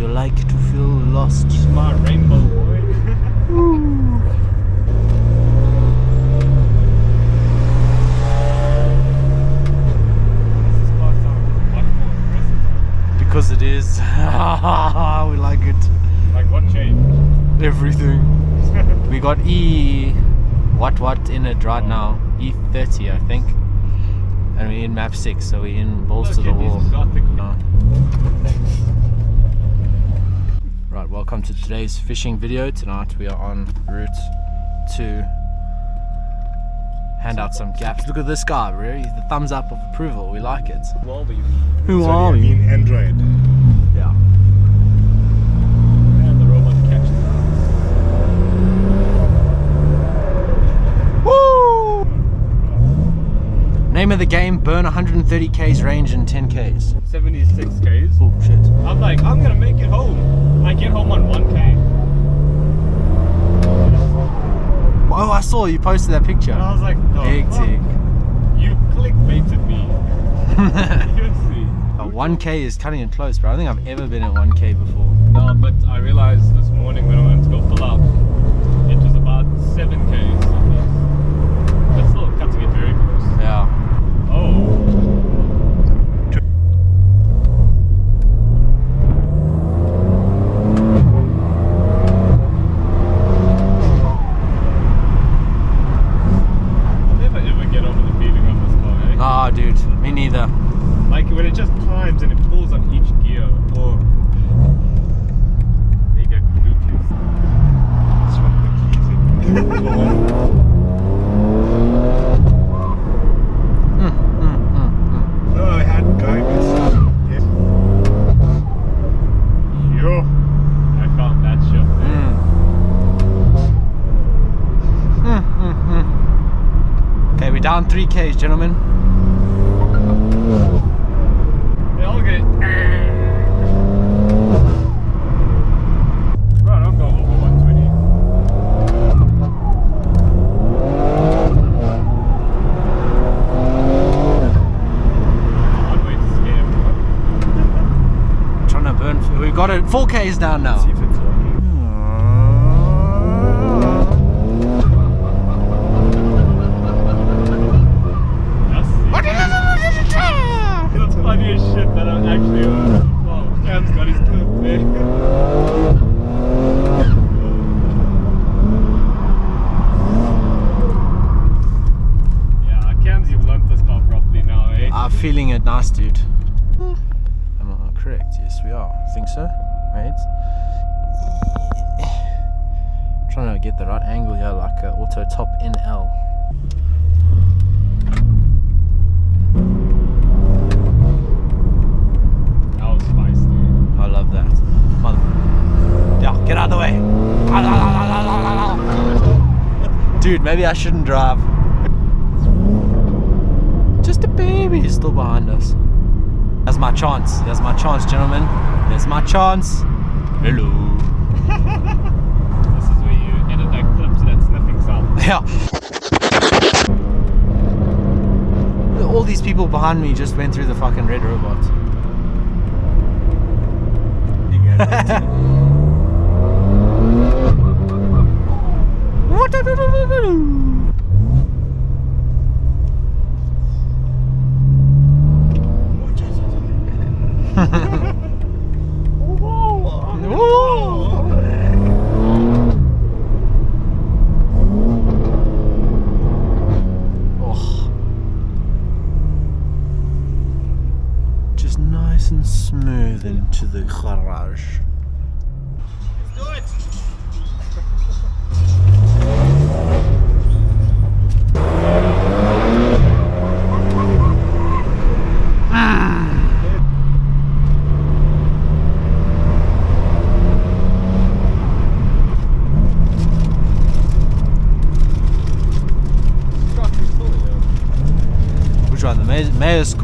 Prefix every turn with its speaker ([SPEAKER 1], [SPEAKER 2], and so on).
[SPEAKER 1] you like to feel lost?
[SPEAKER 2] Smart rainbow boy. This car sounds much more aggressive.
[SPEAKER 1] Because it is. We like it.
[SPEAKER 2] Like what changed?
[SPEAKER 1] Everything. We got what in it right now. E30 I think. And we're in map 6, so we're in balls to the wall. Right, welcome to today's fishing video. Tonight we are on route to hand out some gaps. Look at this guy, bro. He's the thumbs up of approval. We like it. Who are we?
[SPEAKER 3] Android.
[SPEAKER 1] Yeah.
[SPEAKER 2] And the robot catches it.
[SPEAKER 1] Woo! Name of the game: burn 130 k's range in 10 k's.
[SPEAKER 2] 76 Ks.
[SPEAKER 1] Oh shit!
[SPEAKER 2] I'm like, I'm gonna make it home. I get home on 1K.
[SPEAKER 1] Oh, I saw you posted that picture.
[SPEAKER 2] And I was like, no.
[SPEAKER 1] Hectic.
[SPEAKER 2] You clickbaited me. Seriously.
[SPEAKER 1] 1K is cutting it close, bro. I don't think I've ever been at 1K before.
[SPEAKER 2] No, but I realized this morning when I went to go fill up, it was about 7Ks at least. But still cutting it very close.
[SPEAKER 1] Yeah.
[SPEAKER 2] Oh. I'll never ever get over the feeling of this car, eh?
[SPEAKER 1] Ah, dude, me neither.
[SPEAKER 2] Like when it just climbs and it pulls on each gear. Oh. They get Bluetooth.
[SPEAKER 3] Swap the keys in. No, I had guidance. Yes.
[SPEAKER 2] Yo. I found that shit.
[SPEAKER 1] Okay, we're down 3Ks, gentlemen.
[SPEAKER 2] They all get. Bro, don't go over 120. One way to scare everyone.
[SPEAKER 1] Trying to burn. We've got it. 4Ks down now.
[SPEAKER 3] See if it's working.
[SPEAKER 2] That's the funniest shit that I've actually heard. Wow, Cam's got his clip there. Yeah, Cam's, you've learnt this car properly now, eh?
[SPEAKER 1] I'm feeling it nice, dude. Am I correct? Yes, we are. I think so. Right. Trying to get the right angle here, like auto top NL.
[SPEAKER 2] That was feisty.
[SPEAKER 1] I love that. Yeah, get out of the way. Dude, maybe I shouldn't drive. Just a baby is still behind us. That's my chance. That's my chance, gentlemen. That's my chance. Hello.
[SPEAKER 2] This is where you edit that clip to that sniffing sound.
[SPEAKER 1] Yeah. All these people behind me just went through the fucking red robot. Just nice and smooth into the garage.
[SPEAKER 2] Let's do it!
[SPEAKER 1] Which one? The mayor's